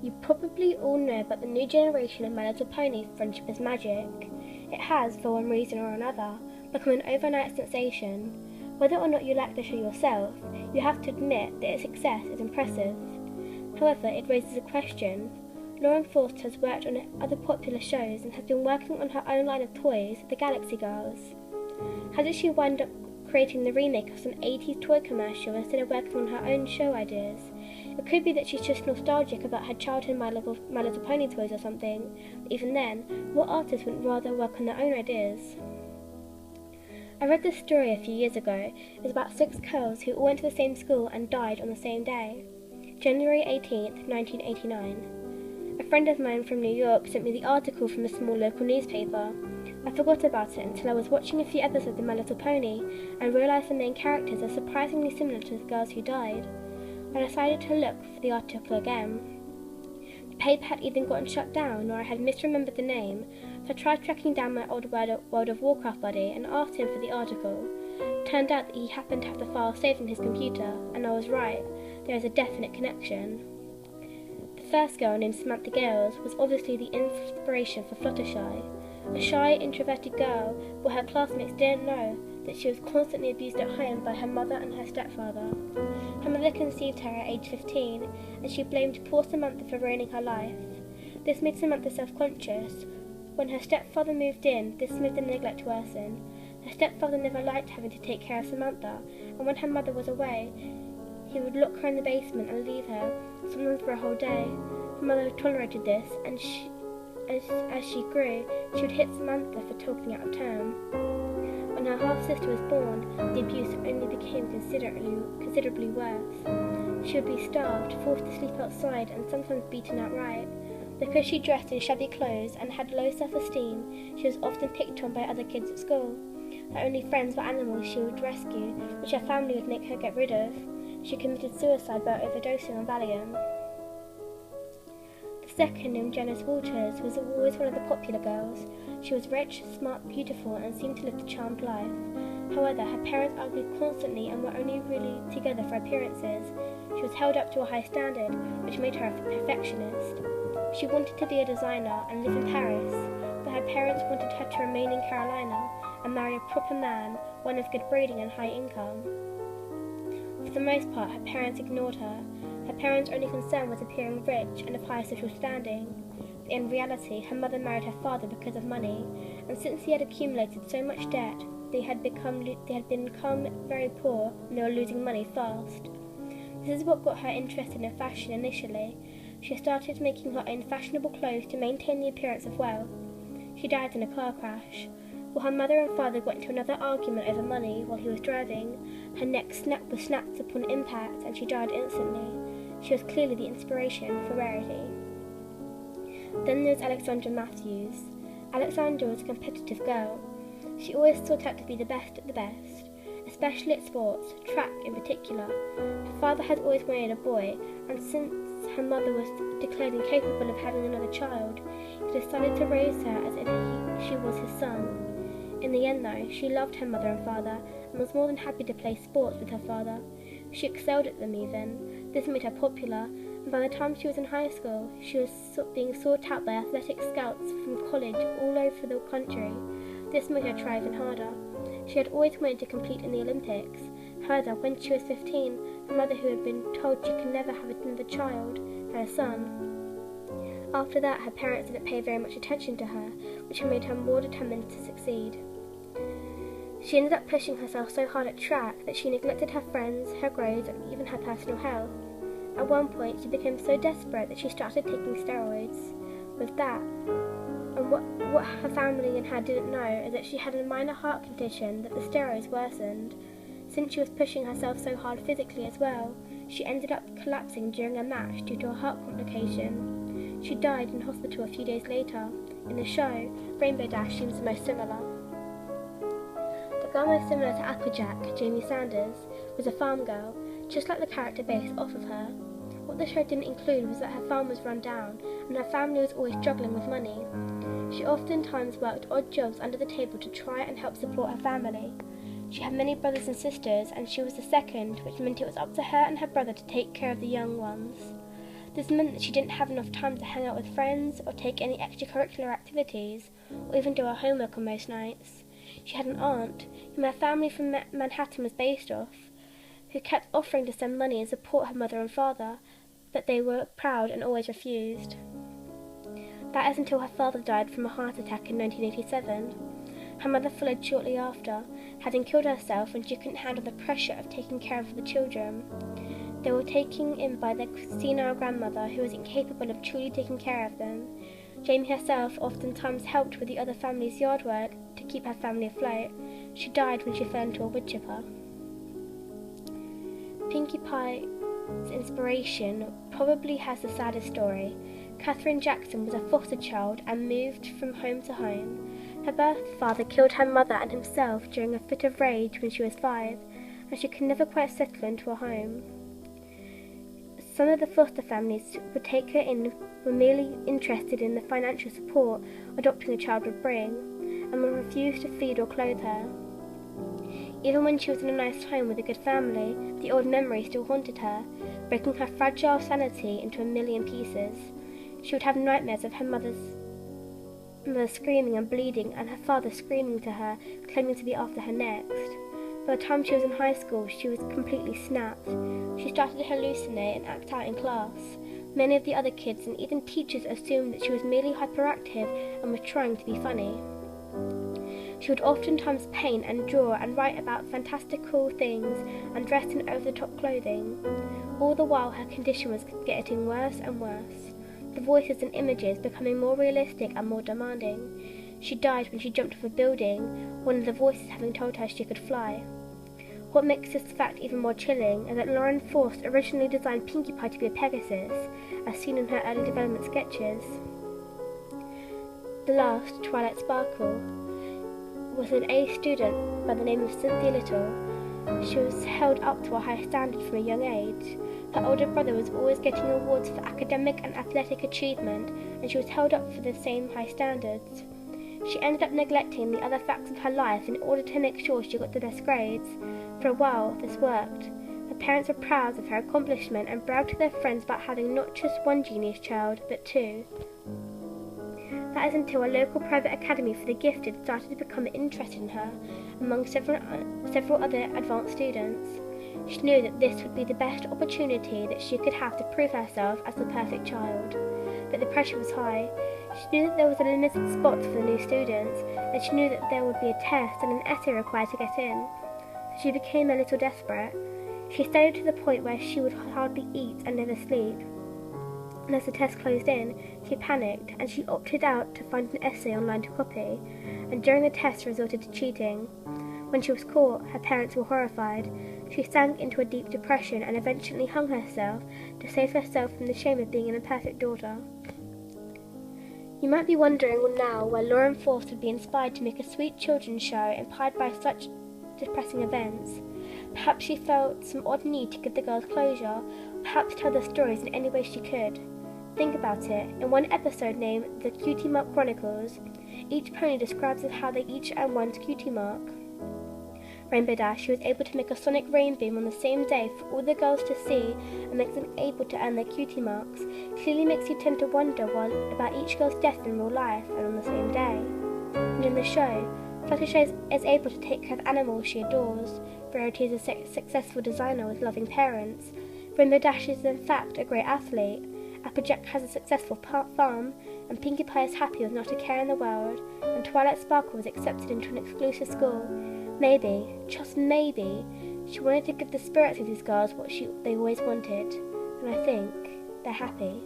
You probably all know about the new generation of My Little Pony Friendship is Magic. It has, for one reason or another, become an overnight sensation. Whether or not you like the show yourself, you have to admit that its success is impressive. However, it raises a question. Lauren Forst has worked on other popular shows and has been working on her own line of toys, the Galaxy Girls. How did she wind up creating the remake of some 80s toy commercial instead of working on her own show ideas? It could be that she's just nostalgic about her childhood My Little Pony toys or something. But even then, what artist wouldn't rather work on their own ideas? I read this story a few years ago. It was about 6 girls who all went to the same school and died on the same day. January 18th, 1989. A friend of mine from New York sent me the article from a small local newspaper. I forgot about it until I was watching a few episodes of My Little Pony and realised the main characters are surprisingly similar to the girls who died. I decided to look for the article again. The paper had either gotten shut down or I had misremembered the name, so I tried tracking down my old World of Warcraft buddy and asked him for the article. Turned out that he happened to have the file saved in his computer, and I was right, there is a definite connection. The first girl, named Samantha Gales, was obviously the inspiration for Fluttershy, a shy, introverted girl, but her classmates didn't know that she was constantly abused at home by her mother and her stepfather. Her mother conceived her at age 15, and she blamed poor Samantha for ruining her life. This made Samantha self-conscious. When her stepfather moved in, this made the neglect worsen. Her stepfather never liked having to take care of Samantha, and when her mother was away, he would lock her in the basement and leave her, sometimes for a whole day. Her mother tolerated this, and as she grew, she would hit Samantha for talking out of turn. When her half-sister was born, the abuse only became considerably worse. She would be starved, forced to sleep outside, and sometimes beaten outright. Because she dressed in shabby clothes and had low self-esteem, she was often picked on by other kids at school. Her only friends were animals she would rescue, which her family would make her get rid of. She committed suicide by overdosing on Valium. The second, named Janice Walters, was always one of the popular girls. She was rich, smart, beautiful, and seemed to live a charmed life. However, her parents argued constantly and were only really together for appearances. She was held up to a high standard, which made her a perfectionist. She wanted to be a designer and live in Paris, but her parents wanted her to remain in Carolina and marry a proper man, one of good breeding and high income. For the most part, her parents ignored her. Her parents' only concern was appearing rich and of high social standing. But in reality, her mother married her father because of money, and since he had accumulated so much debt, they had become very poor and they were losing money fast. This is what got her interested in fashion initially. She started making her own fashionable clothes to maintain the appearance of wealth. She died in a car crash. While her mother and father got into another argument over money while he was driving, her neck was snapped upon impact and she died instantly. She was clearly the inspiration for Rarity. Then there's Alexandra Matthews. Alexandra was a competitive girl. She always sought out to be the best at the best, especially at sports, track in particular. Her father had always wanted a boy, and since her mother was declared incapable of having another child, he decided to raise her as if she was his son. In the end though, she loved her mother and father, and was more than happy to play sports with her father. She excelled at them even. This made her popular, and by the time she was in high school, she was being sought out by athletic scouts from college all over the country. This made her try even harder. She had always wanted to compete in the Olympics. However, when she was 15, her mother, who had been told she could never have another child, had a son. After that, her parents didn't pay very much attention to her, which made her more determined to succeed. She ended up pushing herself so hard at track that she neglected her friends, her grades, and even her personal health. At one point, she became so desperate that she started taking steroids. With that, and what her family and her didn't know is that she had a minor heart condition that the steroids worsened. Since she was pushing herself so hard physically as well, she ended up collapsing during a match due to a heart complication. She died in hospital a few days later. In the show, Rainbow Dash seems the most similar. The girl most similar to Applejack, Jamie Sanders, was a farm girl, just like the character based off of her. What the show didn't include was that her farm was run down, and her family was always struggling with money. She oftentimes worked odd jobs under the table to try and help support her family. She had many brothers and sisters, and she was the second, which meant it was up to her and her brother to take care of the young ones. This meant that she didn't have enough time to hang out with friends or take any extracurricular activities or even do her homework on most nights. She had an aunt, whom her family from Manhattan was based off, who kept offering to send money and support her mother and father, but they were proud and always refused. That is until her father died from a heart attack in 1987. Her mother followed shortly after, having killed herself when she couldn't handle the pressure of taking care of the children. They were taken in by their senile grandmother, who was incapable of truly taking care of them. Jamie herself oftentimes helped with the other family's yard work to keep her family afloat. She died when she fell into a wood chipper. Pinkie Pie's inspiration probably has the saddest story. Katherine Jackson was a foster child and moved from home to home. Her birth father killed her mother and himself during a fit of rage when she was 5, and she could never quite settle into a home. Some of the foster families would take her in were merely interested in the financial support adopting a child would bring, and would refuse to feed or clothe her. Even when she was in a nice home with a good family, the old memory still haunted her, breaking her fragile sanity into a million pieces. She would have nightmares of her mother screaming and bleeding, and her father screaming to her, claiming to be after her next. By the time she was in high school, she was completely snapped. She started to hallucinate and act out in class. Many of the other kids and even teachers assumed that she was merely hyperactive and was trying to be funny. She would oftentimes paint and draw and write about fantastical things and dress in over-the-top clothing. All the while her condition was getting worse and worse, the voices and images becoming more realistic and more demanding. She died when she jumped off a building, one of the voices having told her she could fly. What makes this fact even more chilling is that Lauren Faust originally designed Pinkie Pie to be a Pegasus, as seen in her early development sketches. The last, Twilight Sparkle, was an A student by the name of Cynthia Little. She was held up to a high standard from a young age. Her older brother was always getting awards for academic and athletic achievement, and she was held up for the same high standards. She ended up neglecting the other facts of her life in order to make sure she got the best grades. For a while, this worked. Her parents were proud of her accomplishment and bragged to their friends about having not just one genius child, but 2. That is until a local private academy for the gifted started to become interested in her, among several other advanced students. She knew that this would be the best opportunity that she could have to prove herself as the perfect child. But the pressure was high. She knew that there was a limited spot for the new students, and she knew that there would be a test and an essay required to get in. So she became a little desperate. She studied to the point where she would hardly eat and never sleep. And as the test closed in, she panicked, and she opted out to find an essay online to copy, and during the test resorted to cheating. When she was caught, her parents were horrified. She sank into a deep depression and eventually hung herself to save herself from the shame of being an imperfect daughter. You might be wondering now why Lauren Faust would be inspired to make a sweet children's show inspired by such depressing events. Perhaps she felt some odd need to give the girls closure, perhaps tell their stories in any way she could. Think about it. In one episode named The Cutie Mark Chronicles, each pony describes how they each earn one's cutie mark. Rainbow Dash, who was able to make a sonic rainboom on the same day for all the girls to see and makes them able to earn their cutie marks, clearly makes you tend to wonder about each girl's death in real life and on the same day. And in the show, Fluttershy is able to take care of animals she adores. Verity is a successful designer with loving parents. Rainbow Dash is in fact a great athlete. Applejack has a successful farm, and Pinkie Pie is happy with not a care in the world, and Twilight Sparkle was accepted into an exclusive school. Maybe, just maybe, she wanted to give the spirits of these girls what they always wanted, and I think they're happy.